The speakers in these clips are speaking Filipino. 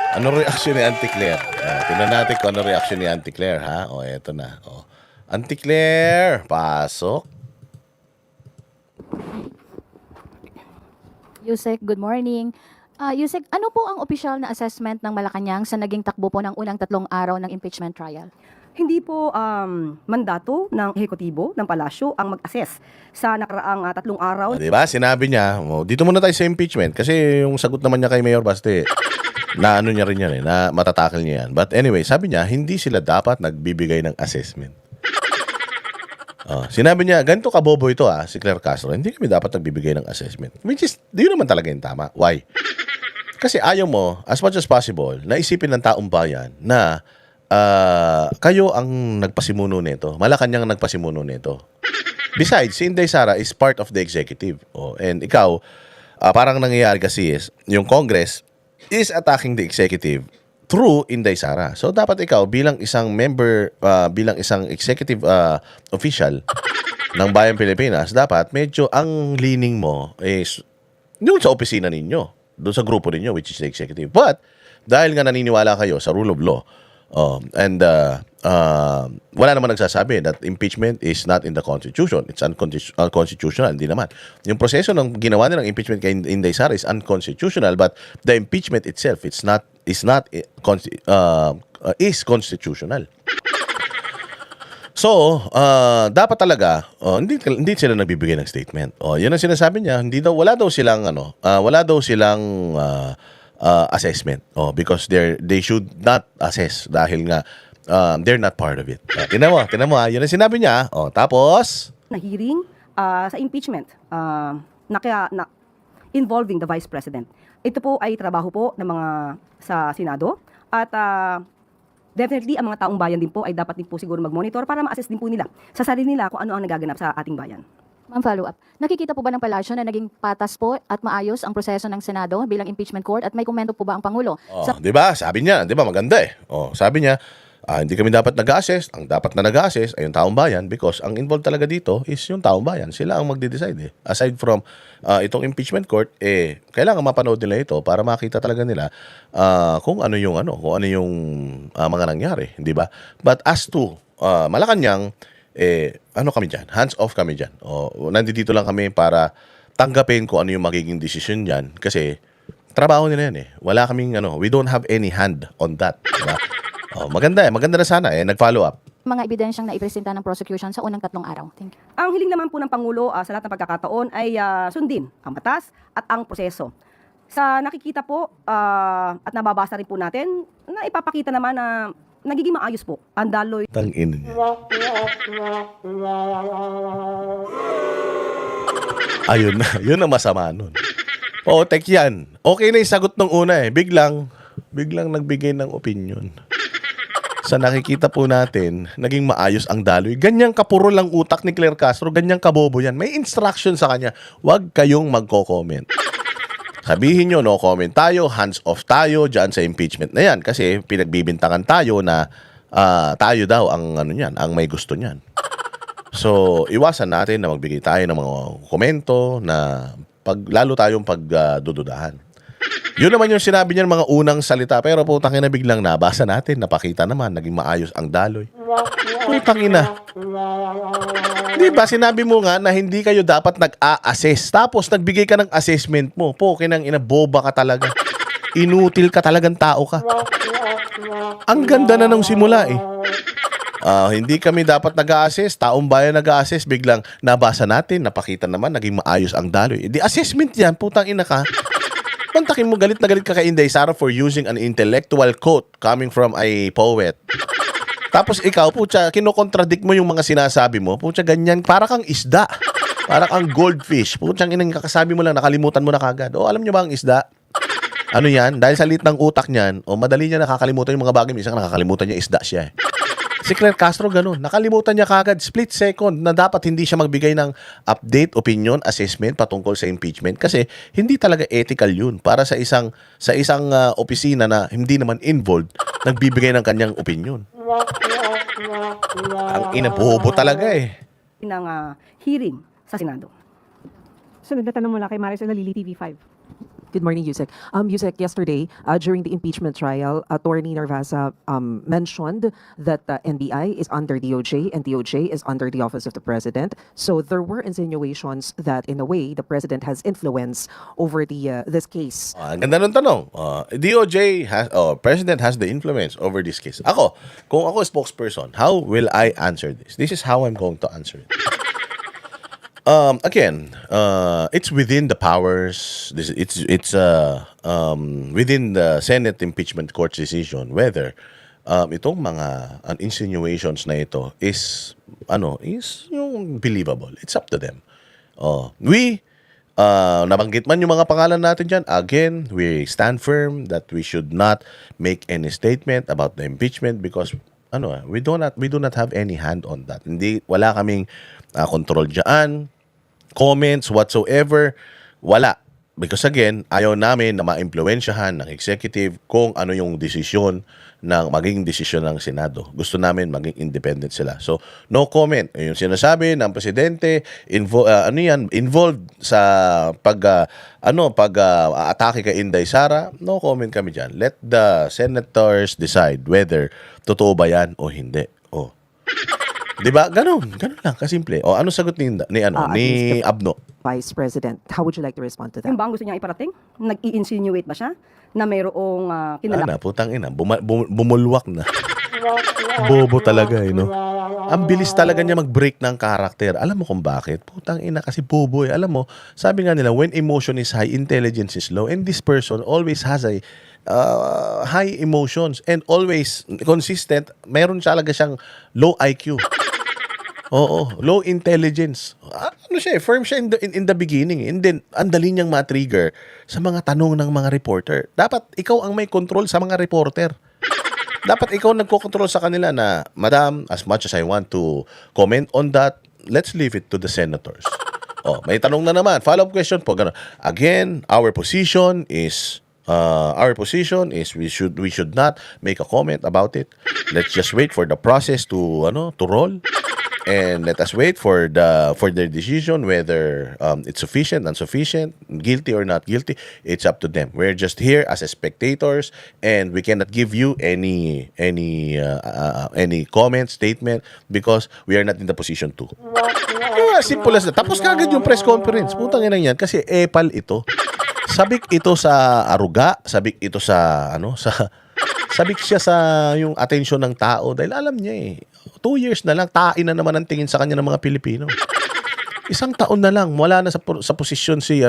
Ano reaction ni Auntie Claire? Tingnan natin kung ano reaction ni Auntie Claire, ha? O, eto na. O. Auntie Claire, pasok. Yusek, good morning. Yusek, ano po ang opisyal na assessment ng Malacanang sa naging takbo po ng unang 3 araw ng impeachment trial? Hindi po mandato ng ehekutibo ng palasyo ang mag-assess sa nakaraang 3 araw. O, diba? Sinabi niya, dito muna tayo sa impeachment. Kasi yung sagot naman niya kay Mayor Baste, na ano niya rin yan na matatakil niya yan. But anyway, sabi niya, hindi sila dapat nagbibigay ng assessment. Sinabi niya, ganito kabobo ito si Claire Castro, hindi kami dapat nagbibigay ng assessment. Which is, yun naman talaga yung tama. Why? Kasi ayaw mo, as much as possible, naisipin ng taong bayan na kayo ang nagpasimuno nito. Malacanang ang nagpasimuno nito. Besides, si Inday Sara is part of the executive. And ikaw, parang nangyayari kasi is, yung Congress is attacking the executive through Inday Sara. So dapat ikaw bilang isang member, bilang isang executive official ng Bayang Pilipinas, dapat medyo ang leaning mo is doon sa opisina ninyo, doon sa grupo ninyo, which is the executive. But dahil nga naniniwala kayo sa rule of law, and wala naman nagsasabi that impeachment is not in the Constitution. It's unconstitutional. Hindi naman. Yung proseso ng ginawa nilang impeachment kay Inday Sara is unconstitutional, but the impeachment itself is constitutional. So, dapat talaga hindi sila nagbibigay ng statement. Yun ang sinasabi niya, wala daw silang assessment. Because they should not assess dahil nga they're not part of it. Tingnan mo, yun ang sinabi niya. Tapos Na hearing sa impeachment involving the Vice President. Ito po ay trabaho po ng mga sa Senado at definitely ang mga taong bayan din po ay dapat din po siguro mag-monitor para ma-assess din po nila sa sarili nila kung ano ang nagaganap sa ating bayan. Ma'am, follow-up. Nakikita po ba ng palasyo na naging patas po at maayos ang proseso ng Senado bilang impeachment court at may komento po ba ang Pangulo? di ba? Sabi niya, di ba maganda sabi niya, hindi kami dapat nag-assess. Ang dapat na nag-assess ay yung taong bayan because ang involved talaga dito is yung taong bayan. Sila ang magde-decide. Aside from itong impeachment court, kailangan mapanood nila ito para makita talaga nila kung ano yung mga nangyari, di ba? But as to Malacanang, ano kami dyan? Hands off kami dyan. Nandito lang kami para tanggapin kung ano yung magiging decision dyan kasi trabaho nila yan Wala kaming we don't have any hand on that. Diba? Maganda na sana nag-follow up. Mga ebidensyang naipresenta ng prosecution sa unang 3 araw. Thank you. Ang hiling naman po ng Pangulo sa lahat ng pagkakataon ay sundin ang batas at ang proseso. Sa nakikita po at nababasa rin po natin na ipapakita naman na nagiging maayos po ang daloy. Tangin niya. Ayun na. Yun ang masama nun. Tek yan. Okay na yung sagot ng una Biglang nagbigay ng opinion. Sa nakikita po natin, naging maayos ang daloy. Ganyang kapuro lang utak ni Claire Castro. Ganyang kabobo yan. May instruction sa kanya. Huwag kayong magko-comment. Sabihin nyo, no comment tayo, hands off tayo dyan sa impeachment na yan. Kasi pinagbibintangan tayo na tayo daw ang ang may gusto niyan. So, iwasan natin na magbigay tayo ng mga komento na lalo tayong pagdududahan. Yun naman yung sinabi niya ng mga unang salita. Pero putang ina, biglang nabasa natin, napakita naman, naging maayos ang daloy. Putang ina. Di ba, sinabi mo nga na hindi kayo dapat nag-a-assess. Tapos nagbigay ka ng assessment mo. Kinang ina, boba ka talaga. Inutil ka talagang tao ka. Ang ganda na nung simula hindi kami dapat nag-a-assess. Taong bayan nag-a-assess. Biglang nabasa natin, napakita naman, naging maayos ang daloy. Di assessment yan, putang ina ka. Pantakin mo, galit na galit ka kay Inday Sara for using an intellectual quote coming from a poet. Tapos ikaw, kinokontradict mo yung mga sinasabi mo. Ganyan, para kang isda. Para kang goldfish. Inang kakasabi mo lang, nakalimutan mo na kagad. Alam nyo ba ang isda? Ano yan? Dahil sa lit ng utak niyan, madali niya nakakalimutan yung mga bagay. Minsan nakakalimutan niya isda siya Si Claire Castro ganun. Nakalimutan niya kagad, split second, na dapat hindi siya magbigay ng update, opinion, assessment patungkol sa impeachment kasi hindi talaga ethical yun para sa isang opisina na hindi naman involved, nagbibigay ng kanyang opinion. Ang inabobo talaga ng hearing sa Senado. Sunod na tanong mula kay Maris Onalili, TV5. Good morning, Yusek. Yusek, yesterday, during the impeachment trial, Attorney Narvasa mentioned that NBI is under DOJ and DOJ is under the Office of the President. So there were insinuations that, in a way, the President has influence over this case. Ang ganda ng tanong. DOJ has, President has the influence over this case. Ako, kung ako spokesperson, how will I answer this? This is how I'm going to answer it. Again, it's within the powers. It's within the Senate impeachment court's decision whether itong mga insinuations na ito is yung believable. It's up to them. Nabanggit man yung mga pangalan natin dyan. Again, we stand firm that we should not make any statement about the impeachment because we do not have any hand on that. Wala kaming control diyan. Comments whatsoever, wala. Because again, ayaw namin na ma-impluwensyahan ng executive kung ano yung desisyon magiging desisyon ng Senado. Gusto namin maging independent sila. So, no comment. Yung sinasabi ng presidente, involved sa atake kay Inday Sara, no comment kami dyan. Let the senators decide whether totoo ba yan o hindi. Di ba? Ganun lang, kasimple. Ano sagot ni Abno? Vice President, how would you like to respond to that? Yung bang gusto niya iparating? Nag-i-insinuate ba siya na mayroong kinalak? Putang ina, bumulwak na. Bobo talaga, no? Ang bilis talaga niya mag-break ng karakter. Alam mo kung bakit? Putang ina, kasi bobo eh. Alam mo, sabi nga nila, when emotion is high, intelligence is low. And this person always has a high emotions and always consistent. Meron talaga siyang low IQ. Oo, low intelligence. Firm siya in the beginning. And then, ang dali niyang ma-trigger sa mga tanong ng mga reporter. Dapat ikaw ang may control sa mga reporter. Dapat ikaw nagko-control sa kanila na, Madam, as much as I want to comment on that, let's leave it to the senators. May tanong na naman. Follow-up question po. Ganun. Again, our position is we should not make a comment about it. Let's just wait for the process to roll. And let us wait for their decision whether it's sufficient, insufficient, guilty or not guilty. It's up to them. We're just here as spectators, and we cannot give you any comment, statement because we are not in the position to. Simple as that. Tapos kagad yung press conference. Putang ina yan kasi epal ito. Sabik ito sa aruga, sabik ito sa sabik siya sa yung atensyon ng tao dahil alam niya 2 years na lang, tain na naman ang tingin sa kanya ng mga Pilipino. Isang taon na lang, wala na sa posisyon si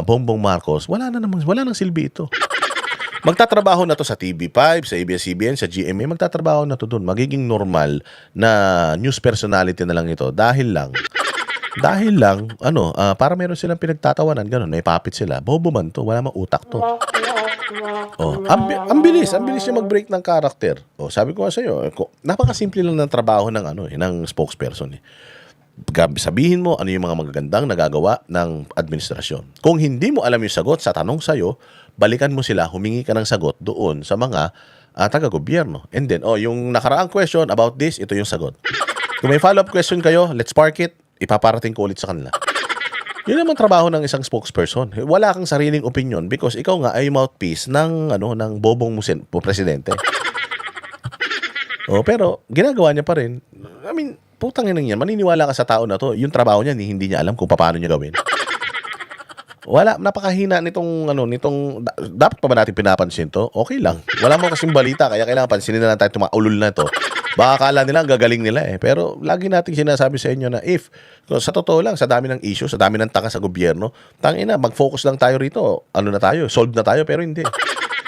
Bongbong Marcos. Wala nang silbi ito. Magtatrabaho na to sa TV5, sa ABS-CBN, sa GMA, magtatrabaho na to doon. Magiging normal na news personality na lang ito dahil lang para meron silang pinagtatawanan, ganun, naipapit sila. Bobo man to, wala mang utak to. Ang bilis niya mag-break ng karakter. Sabi ko nga sa iyo, napakasimple lang ng trabaho ng spokesperson. Sabihin mo ano yung mga magagandang nagagawa ng administrasyon. Kung hindi mo alam yung sagot sa tanong sa iyo, balikan mo sila, humingi ka ng sagot doon sa mga taga-gobyerno. And then, yung nakaraang question about this, ito yung sagot. Kung may follow-up question kayo, let's park it. Ipaparating ko ulit sa kanila. Yun naman trabaho ng isang spokesperson. Wala kang sariling opinion because ikaw nga ay mouthpiece ng bobong presidente. Pero ginagawa niya pa rin. I mean, putang ina niyan, maniniwala ka sa tao na to. Yung trabaho niya, hindi niya alam kung paano niya gawin. Wala, napakahina nitong dapat pa ba natin pinapansin to? Okay lang. Wala mo kasing balita, kaya kailangan pansinin na lang tayo itong mga ulul na to. Baka akala nila ang gagaling nila Pero lagi natin sinasabi sa inyo na sa totoo lang, sa dami ng issue, sa dami ng taka sa gobyerno, tangina, mag-focus lang tayo rito. Solve na tayo, pero hindi.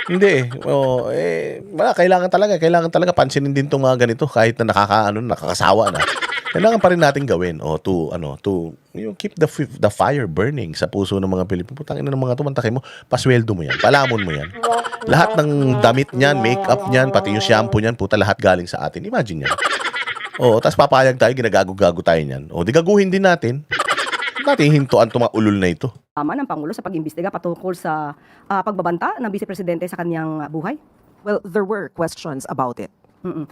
Hindi kailangan talaga pansinin din itong mga ganito kahit na nakakasawa na. Kailangan pa rin natin gawin to keep the fire burning sa puso ng mga Pilipino. Putang ina ng mga tumantakay mo, pasweldo mo yan, palamon mo yan. Lahat ng damit niyan, makeup niyan, pati yung shampoo niyan, puta lahat galing sa atin. Imagine yan. Tapos papayag tayo, ginagago-gago tayo niyan. Di gaguhin din natin. Natin hintuan itong mga ulul na ito. Tama ng Pangulo sa pag-imbestiga patungkol sa pagbabanta ng Vice Presidente sa kanyang buhay? Well, there were questions about it.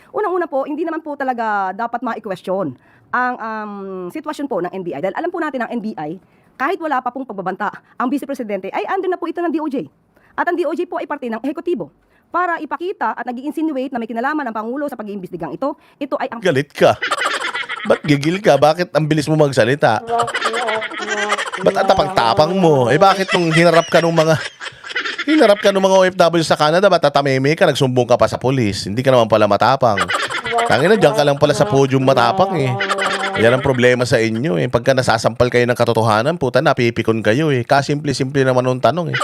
Unang-una po, hindi naman po talaga dapat ma-question ang sitwasyon po ng NBI. Dahil alam po natin ang NBI, kahit wala pa pong pagbabanta, ang Vice Presidente ay andun na po ito ng DOJ. At ang DOJ po ay parte ng ehekutibo. Para ipakita at nag-insinuate na may kinalaman ng Pangulo sa pag-iimbestigang ito ay ang Galit ka. Ba't gigil ka? Bakit ang bilis mo magsalita? Ba't ang tapang-tapang mo? Bakit nung hinarap ka ng mga OFW sa Canada, ba't tatameme ka, nagsumbong ka pa sa polis? Hindi ka naman pala matapang. Tangina, diyan ka lang pala sa podium matapang eh. Yan ang problema sa inyo eh. Pagka nasasampal kayo ng katotohanan, puta, napipikon kayo eh. Kasimple-simple naman yung tanong eh.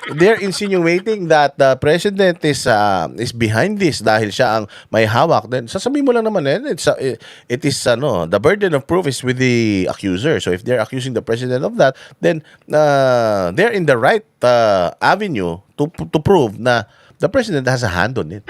They're insinuating that the president is behind this dahil siya ang may hawak. Then sasabihin mo lang naman it is the burden of proof is with the accuser. So if they're accusing the president of that, then they're in the right avenue to prove na the president has a hand on it.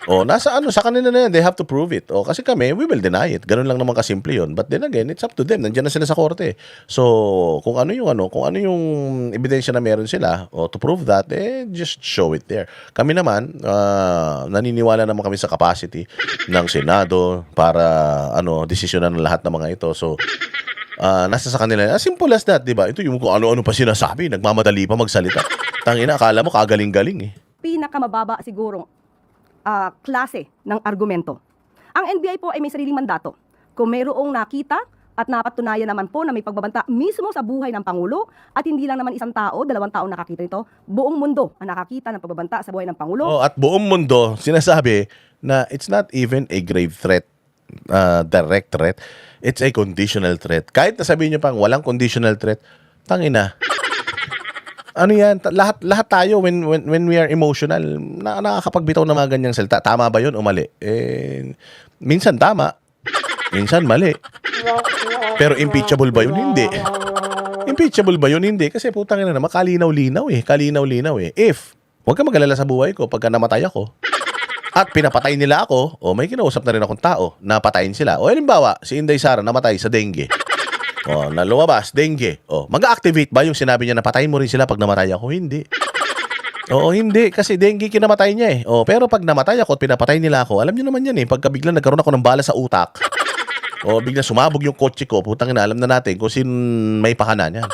Nasa sa kanila na yan, they have to prove it. Kasi kami, we will deny it. Ganun lang naman kasimple yun. But then again, it's up to them. Nandiyan na sila sa korte. So, kung ano yung ebidensya na meron sila, to prove that, just show it there. Kami naman, naniniwala naman kami sa capacity ng Senado para, desisyonan ng lahat ng mga ito. So, nasa sa kanila, as simple as that, di ba? Ito yung kung ano-ano pa sinasabi, nagmamadali pa magsalita. Tangina, akala mo kagaling-galing eh. pinakamababa sigurong klase ng argumento. Ang NBI po ay may sariling mandato. Kung mayroong nakita at napatunayan naman po na may pagbabanta mismo sa buhay ng Pangulo at hindi lang naman isang tao, 2 tao nakakita nito, buong mundo ang nakakita ng pagbabanta sa buhay ng Pangulo. At buong mundo, sinasabi na it's not even a grave threat, direct threat. It's a conditional threat. Kahit nasabihin nyo pang walang conditional threat, tangina. Ano yan? Lahat tayo when we are emotional, nakakapagbitaw ng mga ganyang salita. Tama ba yun o mali? Minsan tama, minsan mali. Pero impeachable ba yun? Hindi. Impeachable ba yun? Hindi. Kasi putang ina naman, kalinaw-linaw eh. Kalinaw-linaw eh. If, huwag ka mag-alala sa buhay ko pagka namatay ako, at pinapatay nila ako, may kinausap na rin akong tao na patayin sila. Halimbawa, si Inday Sara namatay sa dengue. Na lumabas, dengue. Mag-activate ba yung sinabi niya na patayin mo rin sila pag namatay ako? Hindi. Hindi. Kasi dengue kinamatay niya eh. Pero pag namatay ako at pinapatay nila ako, alam niyo naman yan eh. Pagka bigla nagkaroon ako ng bala sa utak, bigla sumabog yung kotse ko, putang ina, alam na natin kung sin may pakana niyan.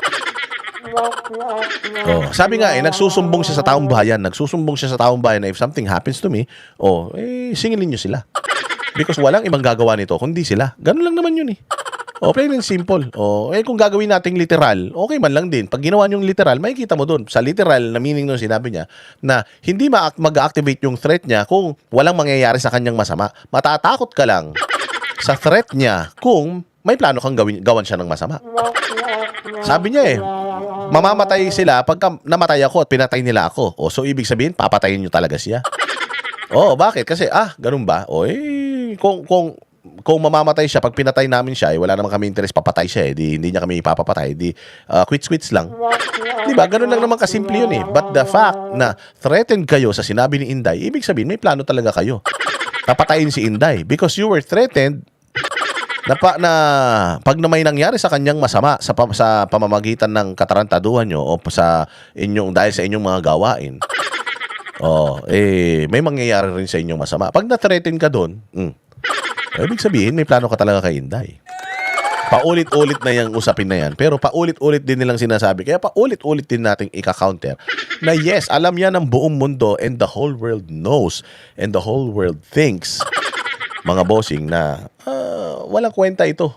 Sabi nga nagsusumbong siya sa taong bayan. Nagsusumbong siya sa taong bayan na if something happens to me, singilin niyo sila. Because walang ibang gagawa nito kundi sila. Ganun lang naman yun eh. Plain and simple. Kung gagawin nating literal, okay man lang din. Pag ginawa niyong literal, makikita mo dun. Sa literal na meaning nung sinabi niya, na hindi mag-activate yung threat niya kung walang mangyayari sa kanyang masama. Matatakot ka lang sa threat niya kung may plano kang gawan siya ng masama. Sabi niya mamamatay sila pagka namatay ako at pinatay nila ako. So, ibig sabihin, papatayin niyo talaga siya. Bakit? Kasi, ganun ba? Kung mamamatay siya, pag pinatay namin siya, wala naman kami interest, papatay siya hindi niya kami ipapapatay, quits lang. Diba? Ganun lang naman kasimple yun eh. But the fact na threatened kayo sa sinabi ni Inday, ibig sabihin, may plano talaga kayo. Papatayin si Inday because you were threatened na pag na may nangyari sa kanyang masama sa pamamagitan ng katarantaduhan nyo o dahil sa inyong mga gawain, may mangyayari rin sa inyong masama. Pag na-threaten ka doon, ibig sabihin, may plano ka talaga kay Inday. Paulit-ulit na yung usapin na yan. Pero paulit-ulit din nilang sinasabi. Kaya paulit-ulit din nating ika-counter na yes, alam yan ng buong mundo and the whole world knows and the whole world thinks, mga bossing, na walang kwenta ito.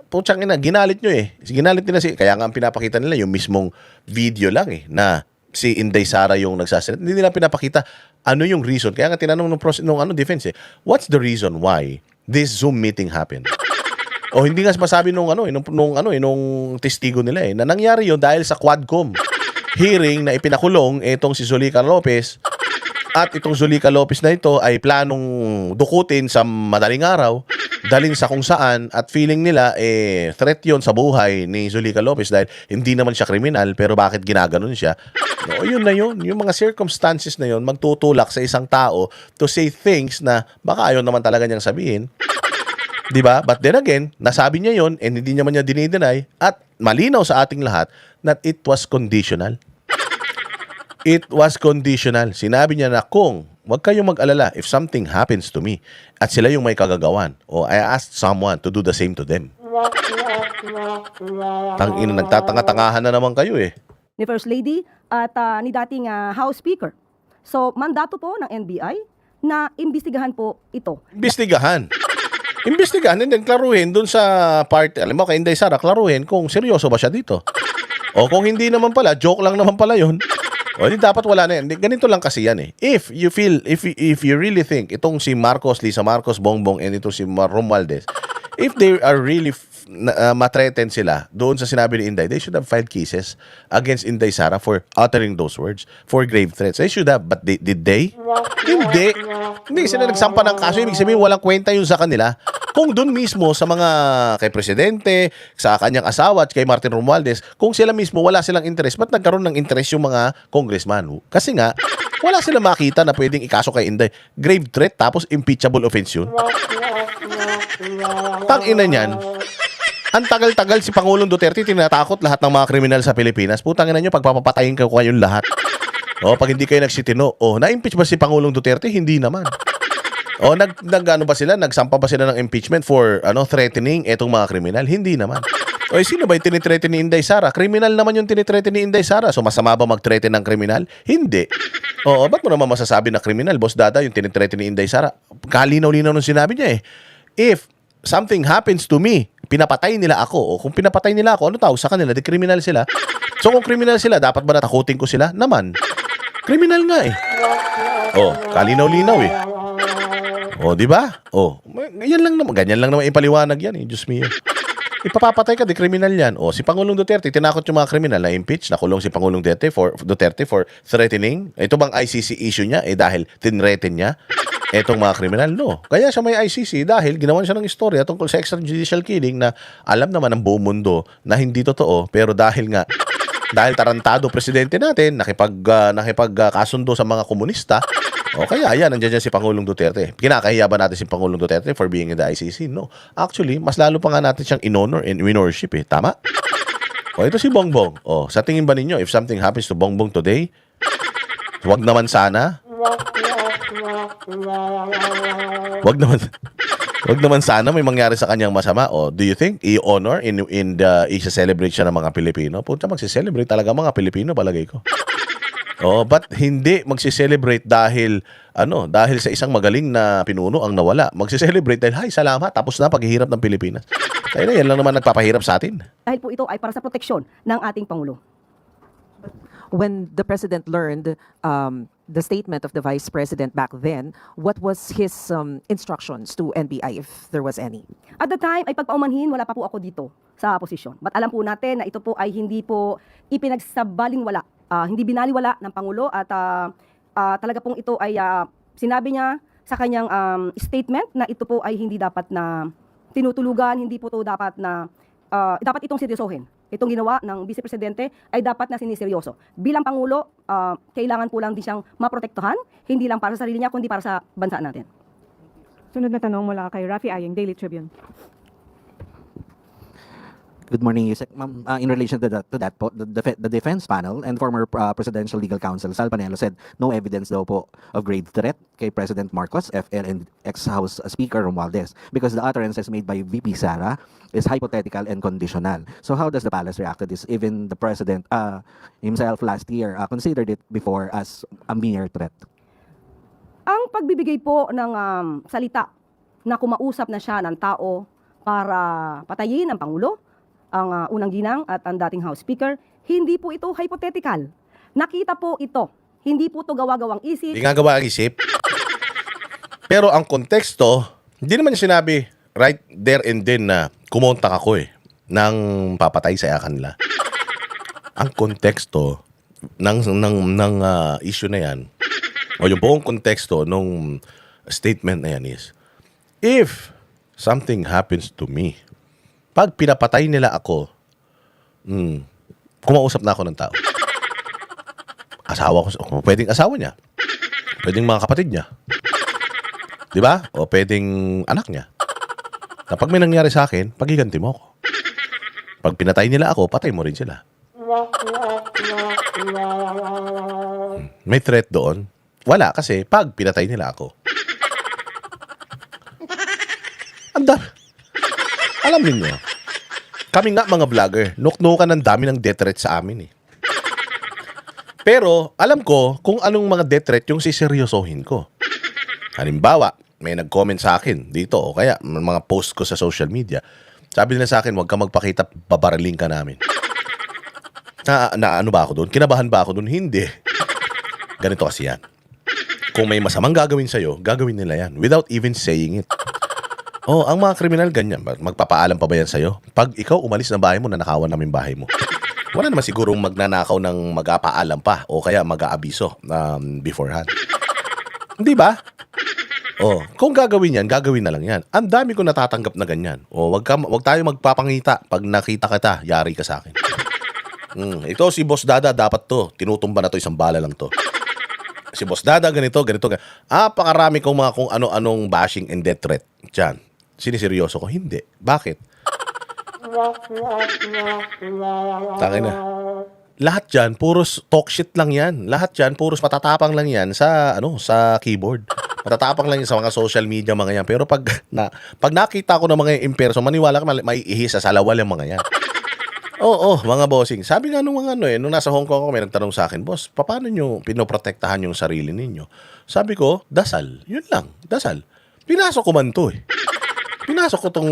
Putsang ina, ginalit nyo eh. Ginalit nila kaya nga ang pinapakita nila yung mismong video lang na si Inday Sara yung nagsasalita. Hindi nila pinapakita ano yung reason. Kaya nga tinanong nung defense what's the reason why this Zoom meeting happened? Hindi nga masabi nung testigo nila na nangyari yun dahil sa Quadcom hearing na ipinakulong itong si Zulica Lopez. At itong Zulica Lopez na ito ay planong dukutin sa madaling araw, dalhin sa kung saan, at feeling nila threat yon sa buhay ni Zulica Lopez dahil hindi naman siya kriminal, pero bakit ginaganon siya? Yun na yun. Yung mga circumstances na yun magtutulak sa isang tao to say things na baka ayaw naman talaga niyang sabihin. Diba? But then again, nasabi niya yun and hindi naman niya dinideny at malinaw sa ating lahat that it was conditional. It was conditional. Sinabi niya na kung wag kayong mag-alala if something happens to me at sila yung may kagagawan, I asked someone to do the same to them. Tangina, nagtatanga-tangahan na naman kayo eh. Ni First Lady at ni dating House Speaker. So, mandato po ng NBI na imbestigahan po ito. Imbestigahan. Imbestigahan and then klaruhin dun sa part. Alam mo, kay Inday Sara, klaruhin kung seryoso ba siya dito. O kung hindi naman pala, joke lang naman pala yun. O hindi dapat wala na yan. Ganito lang kasi yan eh. If you really think, itong si Marcos, Lisa Marcos, Bongbong, and itong si Romualdez, if they are really matreten sila doon sa sinabi ni Inday, they should have filed cases against Inday Sara for uttering those words, for grave threats. They should have, but did they? Hindi. Hindi sila nagsampa ng kaso. Ibig sabihin, walang kwenta yun sa kanila. Kung doon mismo sa mga kay Presidente, sa kanyang asawa at kay Martin Romualdez, kung sila mismo wala silang interest, ba't nagkaroon ng interest yung mga congressman? Kasi nga, wala sila makita na pwedeng ikaso kay Inday. Grave threat, tapos impeachable offense yun. Tangina niyan. Ang tagal-tagal si Pangulong Duterte tinatakot lahat ng mga kriminal sa Pilipinas. Putangina nyo, pagpapatayin ko kayong lahat. O, pag hindi kayo nagsitino. O, na-impeach ba si Pangulong Duterte? Hindi naman. O, ano ba sila? Nagsampa ba sila ng impeachment for threatening etong mga kriminal? Hindi naman. O, sino ba yung tinitreaten ni Inday Sara? Kriminal naman yung tinitreaten ni Inday Sara. So, masama ba mag-threaten ng kriminal? Hindi. Oo, ba't mo naman masasabi na kriminal? Boss Dada, yung tinitreaten ni Inday Sara. Kalinaw-linaw nung sinabi niya eh. If something happens to me, pinapatay nila ako. O kung pinapatay nila ako, ano tawag sa kanila? Di kriminal sila. So kung kriminal sila, dapat ba natakutin ko sila? Naman. Kriminal nga eh. Oh, kalinaw-linaw eh. Oh, di ba? Oh, yan lang naman. Ganyan lang naman ipaliwanag yan eh. Diyos mio. Ipapapatay ka, di kriminal yan. Oh, si Pangulong Duterte, tinakot yung mga kriminal na impeach, nakulong si Pangulong Duterte for threatening. Ito bang ICC issue niya? Eh dahil tinreten niya etong mga kriminal, no. Kaya siya may ICC dahil ginawan siya ng istorya tungkol sa extrajudicial killing na alam naman ng buong mundo na hindi totoo, pero dahil tarantado presidente natin, nakipagkasundo sa mga komunista, o kaya yan, nandiyan si Pangulong Duterte. Kinakahiya ba natin si Pangulong Duterte for being in the ICC? No. Actually, mas lalo pa nga natin siyang in-honor and winnership eh. Tama? O ito si Bongbong. O, sa tingin ba ninyo, if something happens to Bongbong today, wag naman sana. Wag naman sana may mangyari sa kanyang masama. O, do you think i-honor i-celebrate siya ng mga Pilipino? Punta magsi-celebrate talaga mga Pilipino, palagay ko. Oh, but hindi magsi-celebrate dahil sa isang magaling na pinuno ang nawala. Magsi-celebrate dahil, hay, salamat, tapos na paghihirap ng Pilipinas. Kaya na, yan lang naman nagpapahirap sa atin. Dahil po ito ay para sa proteksyon ng ating Pangulo. When the President learned the statement of the Vice President back then, what was his instructions to NBI, if there was any? At the time, ay pagpaumanhin, wala pa po ako dito sa posisyon. But alam po natin na ito po ay hindi po ipinagsabalingwala, hindi binaliwala ng Pangulo at talaga pong ito ay sinabi niya sa kanyang statement na ito po ay hindi dapat na tinutulugan, hindi po ito dapat na dapat itong seryosohin. Itong ginawa ng Vice Presidente ay dapat na siniseryoso. Bilang Pangulo, kailangan po lang din siyang maprotektahan, hindi lang para sa sarili niya, kundi para sa bansa natin. Sunod na tanong mula kay Rafi Ayeng, Daily Tribune. Good morning, Yusek. Ma'am, in relation to that po, the defense panel and former presidential legal counsel Sal Panelo said no evidence daw po of grave threat kay President Marcos, FL, and ex-House Speaker Romualdez because the utterances made by VP Sara is hypothetical and conditional. So how does the palace react to this? Even the President himself last year considered it before as a mere threat. Ang pagbibigay po ng salita na kumausap na siya ng tao para patayin ang Pangulo, ang unang ginang at ang dating House Speaker, hindi po ito hypothetical. Nakita po ito. Hindi po ito gawa-gawang isip. Hindi nga gawa ang isip. Pero ang konteksto, hindi naman niya sinabi right there and then na kumontak ako ng papatay sa kanila. Ang konteksto ng issue na yan, o yung buong konteksto nung statement na yan is, if something happens to me, pag pinapatay nila ako, kumausap na ako ng tao. Asawa ko, pwedeng asawa niya. Pwedeng mga kapatid niya. Di ba? O pwedeng anak niya. Na pag may nangyari sa akin, pagiganti mo ako. Pag pinatay nila ako, patay mo rin sila. May threat doon? Wala, kasi pag pinatay nila ako. Ang dami. Alam niyo, Kami nga mga vlogger, nuknukan ng dami ng death threat sa amin eh. Pero alam ko kung anong mga death threat yung siseryosohin ko. Halimbawa, may nag-comment sa akin dito o kaya mga post ko sa social media. Sabi nila sa akin, huwag ka magpakita, babaraling ka namin. Na ano ba ako doon? Kinabahan ba ako doon? Hindi. Ganito kasi yan. Kung may masamang gagawin sa'yo, gagawin nila yan without even saying it. Oh, ang mga kriminal ganyan. Magpapaalam pa ba yan sa'yo? Pag ikaw umalis ng bahay mo, nanakawan namin bahay mo. Wala naman sigurong magnanakaw ng mag-apaalam pa o kaya mag-aabiso beforehand. Hindi ba? Oh, kung gagawin yan, gagawin na lang yan. Ang dami ko natatanggap na ganyan. Oh, wag tayo magpapangita. Pag nakita kita, yari ka sa akin. Ito si Boss Dada, dapat to. Tinutumba na to, isang bala lang to. Si Boss Dada, ganito. Pakarami kong mga kung ano-anong bashing and death threat. Diyan. Siniseryoso ko? Hindi. Bakit? Tangin na. Lahat dyan, puros talk shit lang yan. Lahat dyan, puros matatapang lang yan sa keyboard. Matatapang lang yan sa mga social media mga yan. Pero pag nakita ko ng mga in person, maniwala ka, maiihis sa salawal yung mga yan. Oo, mga bossing. Sabi nga nung nung nasa Hong Kong ako, may nagtanong sa akin, boss, paano nyo pinoprotektahan yung sarili ninyo? Sabi ko, dasal. Yun lang, dasal. Pinasok ko man to eh. Pinasok ko tong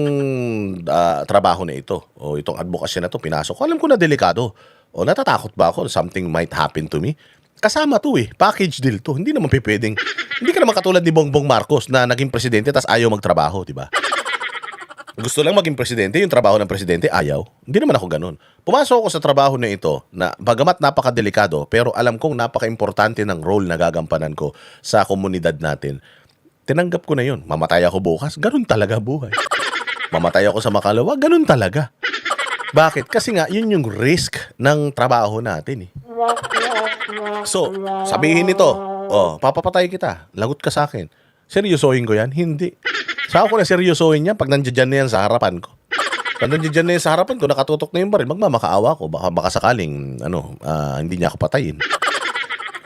trabaho na ito. O itong advokasya na to, pinasok ko. Alam ko na delikado. O natatakot ba ako? Something might happen to me? Kasama to eh. Package deal to. Hindi naman pwedeng. Hindi ka naman katulad ni Bongbong Marcos na naging presidente tas ayaw magtrabaho, di ba? Gusto lang maging presidente, yung trabaho ng presidente, ayaw. Hindi naman ako ganun. Pumasok ako sa trabaho na ito na bagamat napakadelikado, pero alam kong napaka-importante ng role na gagampanan ko sa komunidad natin. Tinanggap ko na yun. Mamatay ako bukas, ganun talaga buhay. Mamatay ako sa Makalawa, ganun talaga. Bakit? Kasi nga, yun yung risk ng trabaho natin eh. So, sabihin nito, papapatay kita, lagot ka sa akin. Seryosohin ko yan? Hindi. Saan ko na seryosohin yan pag nandiyan na yan sa harapan ko? Pag nandiyan na yan sa harapan ko, nakatutok na yung baril, magmamakaawa ko. Baka sakaling, hindi niya ako patayin.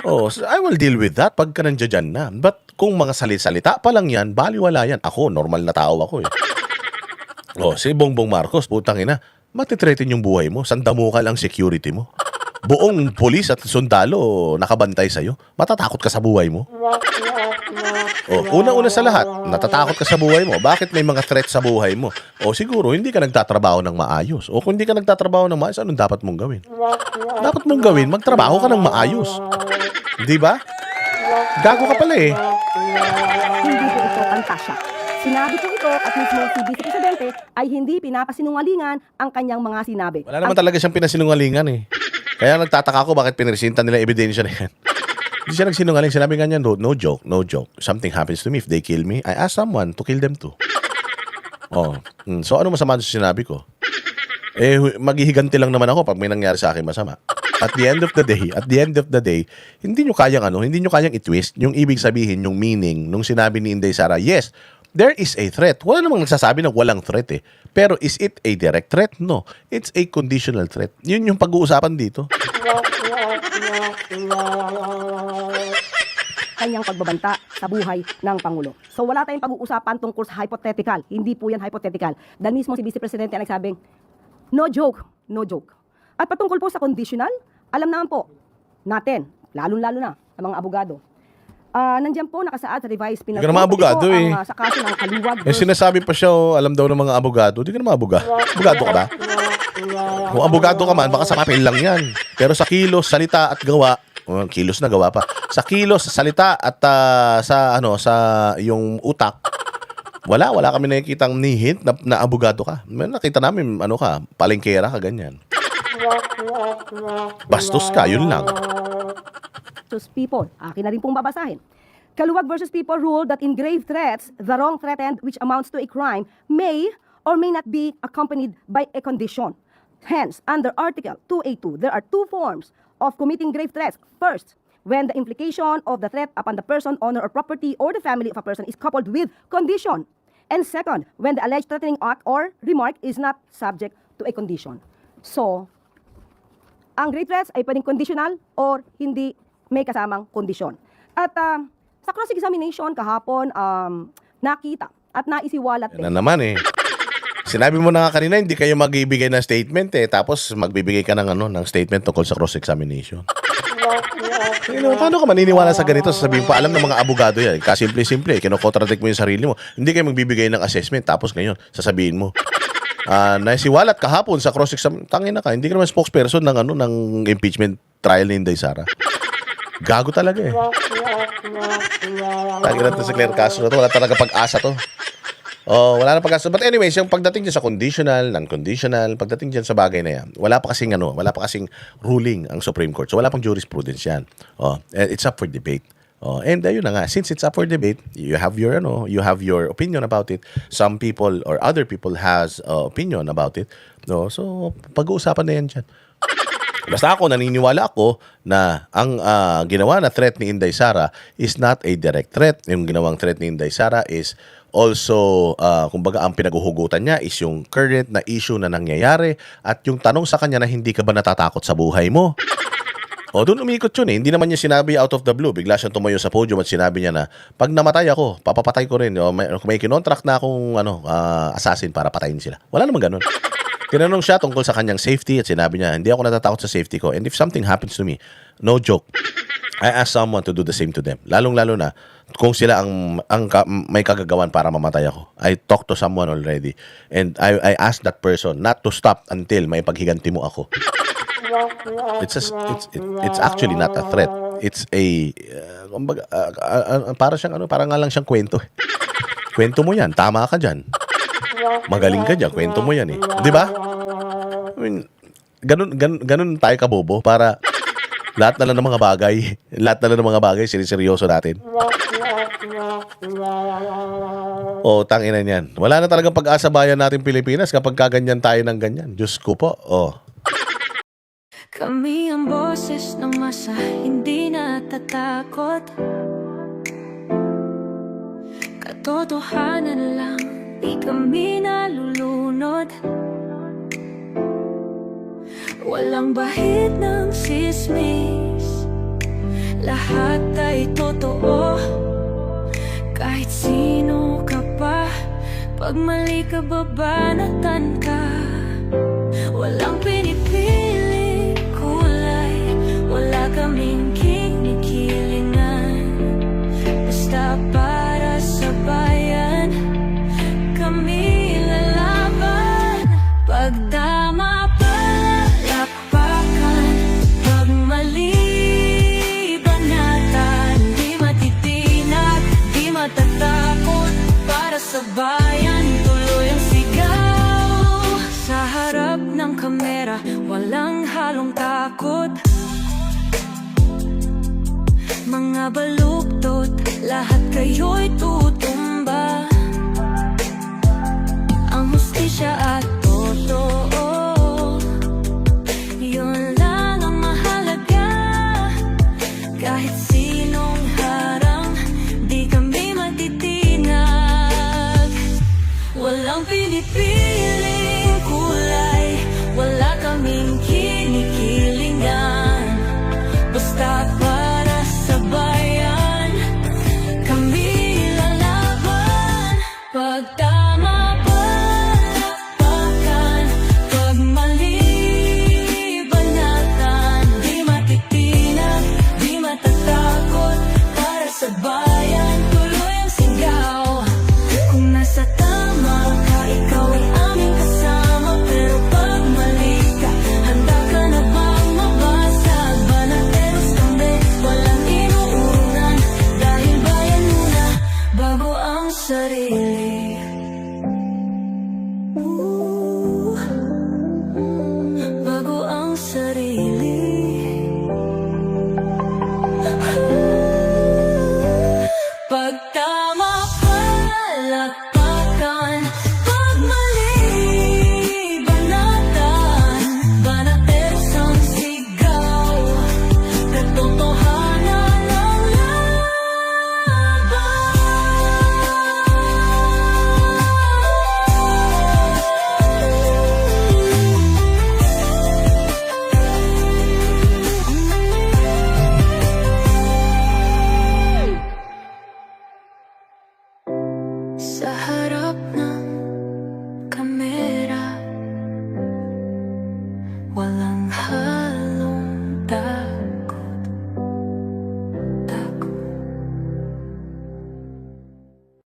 So I will deal with that pagka nandiyan na. But kung mga salita pa lang yan, baliwala yan. Ako, normal na tao ako eh. Si Bongbong Marcos, putang ina, matitreatin yung buhay mo. Sandamukal ang security mo. Buong polis at sundalo nakabantay sa'yo. Matatakot ka sa buhay mo. Una-una sa lahat, natatakot ka sa buhay mo. Bakit may mga threat sa buhay mo? Siguro, hindi ka nagtatrabaho ng maayos. Kung hindi ka nagtatrabaho ng maayos, anong dapat mong gawin? Dapat mong gawin, magtrabaho ka ng maayos. Di ba? Gago ka pala eh. Hindi po ito pantasya. Sinabi ko ito at mismo si Vice Presidente ay hindi pinapasinungalingan ang kanyang mga sinabi. Wala naman talaga siyang pinasinungalingan eh. Kaya nagtataka ako bakit pinresinta nila ebidensya na yan. Hindi siya nagsinungaling. Sinabi nga niya, no joke. Something happens to me. If they kill me, I ask someone to kill them too. So ano masama sa sinabi ko? Maghihiganti lang naman ako pag may nangyari sa akin masama. At the end of the day, hindi nyo kayang i-twist yung ibig sabihin, yung meaning nung sinabi ni Inday Sara. Yes, there is a threat. Wala namang nagsasabi na walang threat eh. Pero is it a direct threat? No. It's a conditional threat. Yun yung pag-uusapan dito. Kanyang pagbabanta sa buhay ng Pangulo. So wala tayong pag-uusapan tungkol sa hypothetical. Hindi po yan hypothetical. Dahil mismo si Vice Presidente ang nagsabing, no joke. At patungkol po sa conditional, alam naman po natin, lalo-lalo na ang mga abogado. Nandiyan po nakasaad sa revised penal Hindi ka naman abogado eh. Sa kaso ng Kaliwag. Sinasabi pa siya, alam daw ng mga abogado. Hindi ka naman abogado. Abogado ka ba? Kung abogado ka man, baka sa papel lang yan. Pero sa kilos, salita at gawa, kilos na gawa pa. Sa kilos, sa salita at sa yung utak, wala kami nakikitang ni hint na abogado ka. Nakita namin palengkera ka ganyan. Bastos ka, yun lang. Versus People. Akin na rin pong babasahin. Kaluwag versus People ruled that in grave threats, the wrong threatened which amounts to a crime may or may not be accompanied by a condition. Hence, under Article 282, there are two forms of committing grave threats. First, when the implication of the threat upon the person, honor, or property or the family of a person is coupled with condition. And second, when the alleged threatening act or remark is not subject to a condition. So, ang grave threats ay pwedeng conditional or hindi may kasamang kondisyon. At sa cross-examination kahapon, nakita at naisiwalat Yan na naman eh. Sinabi mo na nga kanina, hindi kayo magbibigay ng statement eh. Tapos magbibigay ka ng, ng statement tungkol sa cross-examination. Paano ka maniniwala sa ganito? Sasabihin pa, alam ng mga abogado yan. Kasimple-simple, kinokontradict mo yung sarili mo. Hindi kayo magbibigay ng assessment. Tapos ngayon, sasabihin mo, naisiwalat kahapon sa cross-examination. Tangin na ka, hindi ka naman spokesperson ng impeachment trial ni Inday Sara. Gago talaga eh. Tangin na sa Claire Castro to. Wala talaga pag-asa to. Oh, wala na pag-asa. But anyways, yung pagdating dyan sa conditional, non-conditional, pagdating dyan sa bagay na yan, wala pa kasing ruling ang Supreme Court. So wala pang jurisprudence yan. Oh, it's up for debate. Oh, and ayun na nga, since it's up for debate, you have your opinion about it. Some people or other people has opinion about it. No, so pag-uusapan na yan dyan. Basta ako, naniniwala ako na ang ginawa na threat ni Inday Sara is not a direct threat. Yung ginawang threat ni Inday Sara is also, kumbaga, ang pinaguhugutan niya is yung current na issue na nangyayari at yung tanong sa kanya na hindi ka ba natatakot sa buhay mo. O, doon umikot yun eh. Hindi naman niya sinabi out of the blue. Bigla siyang tumayo sa podium at sinabi niya na, pag namatay ako, papapatay ko rin. O, may kinontract na akong assassin para patayin sila. Wala naman ganun. Tinanong siya tungkol sa kanyang safety at sinabi niya, hindi ako natatakot sa safety ko. And if something happens to me, no joke, I ask someone to do the same to them. Lalong-lalo na kung sila ang may kagagawan para mamatay ako. I talk to someone already and I ask that person not to stop until may paghiganti mo ako. It's actually not a threat. It's a parang nga lang siyang kwento. Kwento mo 'yan, tama ka diyan. Magaling ka diyan, kwento mo 'yan eh. 'Di ba? I mean, ganun tayo kabobo para lahat na lang ng mga bagay, siniseryoso natin. Tangina niyan. Wala na talagang pag-asa bayan natin Pilipinas kapag kaganyan tayo ng ganyan. Diyos ko po. Kami ang boses ng masa, hindi natatakot. Katotohanan lang, di kami nalulunod. Walang bahid ng sismis, lahat ay totoo. Kahit sino ka pa, pag mali ka babanatan ka. Walang pinipili kulay, wala kaming kinikilingan. Basta para sa bayan, kami lalaban. Pagtama sa bayan, tuloy ang sigaw. Sa harap ng kamera, walang halong takot. Mga baluktot, lahat kayo'y tutumba. Ang hustisya at totoo, yun lang ang mahalaga. Kahit sinong harang, di kami matitinag. Walang pinipili